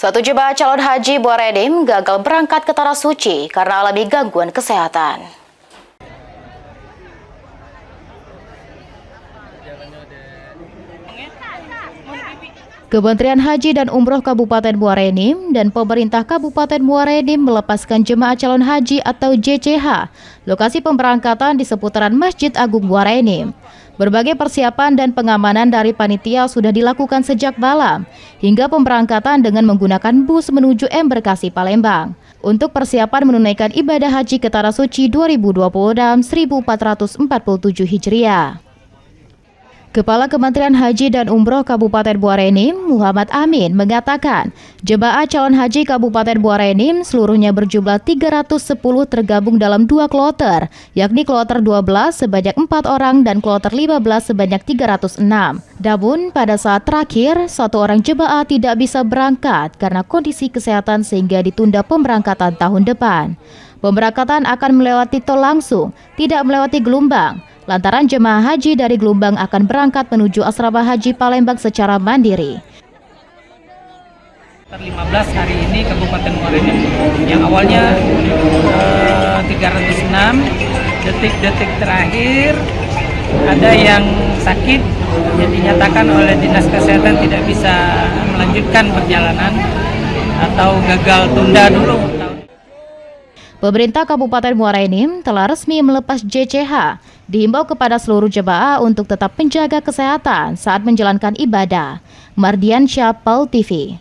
Satu jemaah calon haji Buaredim gagal berangkat ke Tanah Suci karena alami gangguan kesehatan. Kementerian Haji dan Umroh Kabupaten Muara Enim dan pemerintah Kabupaten Muara Enim melepaskan jemaah calon haji atau JCH. Lokasi pemberangkatan di seputaran Masjid Agung Muara Enim. Berbagai persiapan dan pengamanan dari panitia sudah dilakukan sejak malam hingga pemberangkatan dengan menggunakan bus menuju Embarkasi Palembang untuk persiapan menunaikan ibadah haji ke Tanah Suci 2026 1447 Hijriah. Kepala Kementerian Haji dan Umroh Kabupaten Muara Enim, Muhammad Amin, mengatakan jemaah calon haji Kabupaten Muara Enim seluruhnya berjumlah 310 tergabung dalam 2 kloter, yakni kloter 12 sebanyak 4 orang dan kloter 15 sebanyak 306. Namun, pada saat terakhir, 1 orang jemaah tidak bisa berangkat karena kondisi kesehatan sehingga ditunda pemberangkatan tahun depan. Pemberangkatan akan melewati tol langsung, tidak melewati gelombang. Lantaran jemaah haji dari Gelombang akan berangkat menuju asrama haji Palembang secara mandiri. 15 hari ini Kabupaten Muara Enim yang awalnya 306, detik-detik terakhir ada yang sakit, jadi dinyatakan oleh Dinas Kesehatan tidak bisa melanjutkan perjalanan atau gagal tunda dulu. Pemerintah Kabupaten Muara Enim telah resmi melepas JCH. Dihimbau kepada seluruh jemaah untuk tetap menjaga kesehatan saat menjalankan ibadah. Mardian Syah, PAL TV.